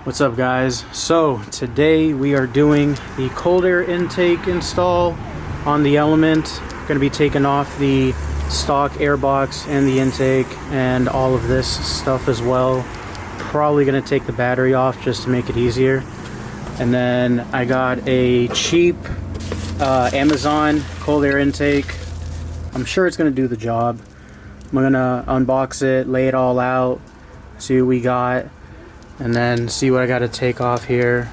What's up, guys? So today we are doing the cold air intake install on the Element. Going to be taking off the stock air box and the intake and all of this stuff as well. Probably going to take the battery off just to make it easier. And then I got a cheap Amazon cold air intake. I'm sure it's going to do the job. I'm going to unbox it, lay it all out, see what we got, and then see what I got to take off here.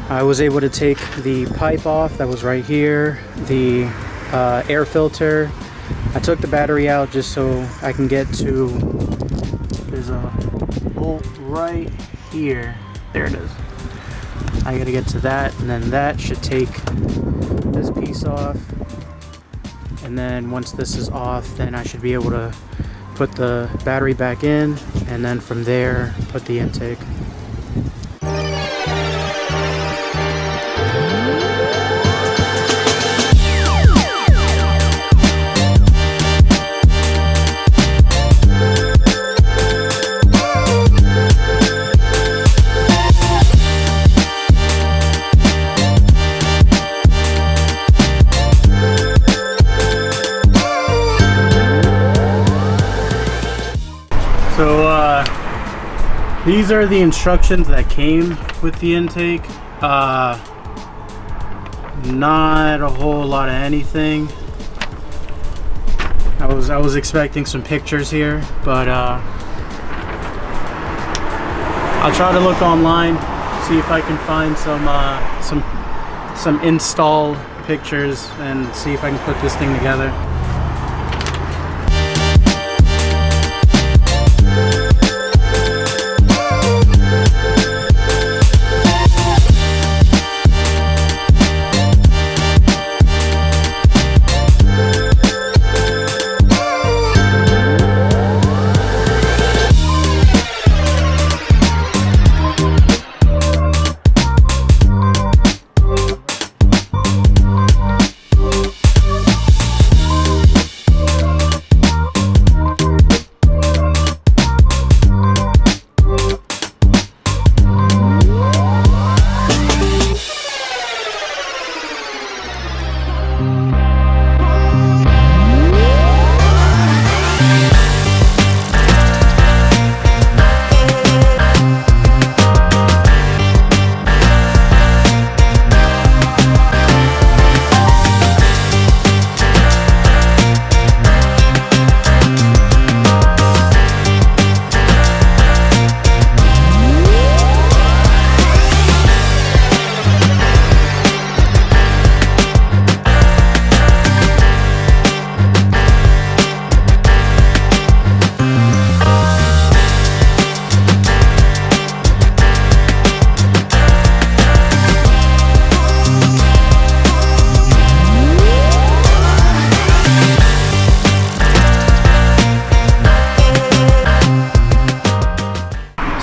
I was able to take the pipe off that was right here, the air filter. I took the battery out just so I can get to, there's a bolt right here. There it is. I gotta get to that, and then that should take this piece off. And then once this is off, then I should be able to put the battery back in, and then from there, put the intake. So these are the instructions that came with the intake. Not a whole lot of anything. I was expecting some pictures here, but I'll try to look online, see if I can find some install pictures and see if I can put this thing together.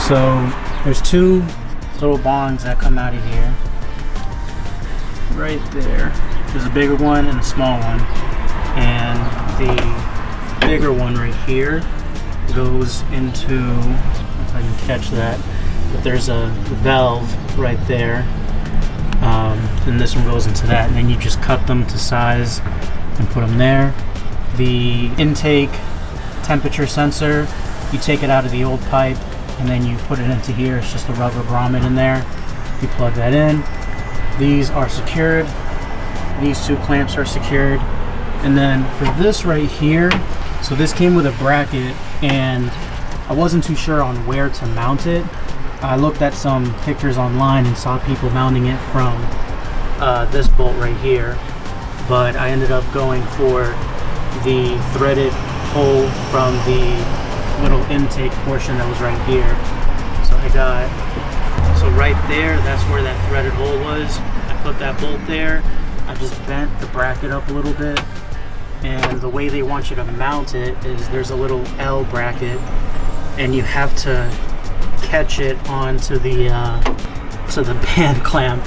So there's two little bongs that come out of here. Right there. There's a bigger one and a small one. And the bigger one right here goes into, if I can catch that, but there's a valve right there. And this one goes into that. And then you just cut them to size and put them there. the intake temperature sensor. You take it out of the old pipe and then you put it into here. It's just a rubber grommet in there. You plug that in. These are secured. These two clamps are secured. And then for this right here, so this came with a bracket and I wasn't too sure on where to mount it. I looked at some pictures online and saw people mounting it from this bolt right here, but I ended up going for the threaded hole from the little intake portion that was right here. So right there, that's where that threaded hole was. I put that bolt there. I just bent the bracket up a little bit, and the way they want you to mount it is there's a little L bracket and you have to catch it onto the band clamp.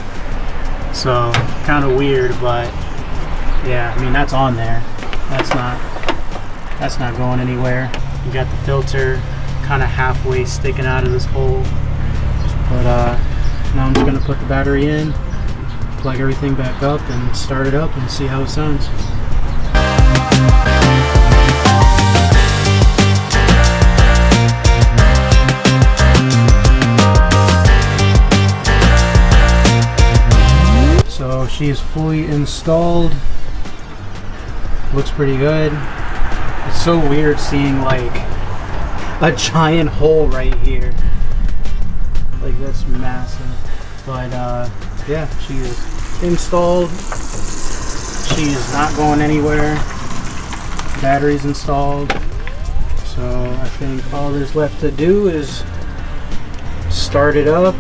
So kind of weird, but yeah, I mean, that's on there. That's not going anywhere. You got the filter kind of halfway sticking out of this hole. But now I'm just gonna put the battery in, plug everything back up and start it up and see how it sounds. So she is fully installed. Looks pretty good. It's so weird seeing like a giant hole right here. Like, that's massive. But yeah, she is installed. She is not going anywhere. Battery's installed. So I think all there's left to do is start it up.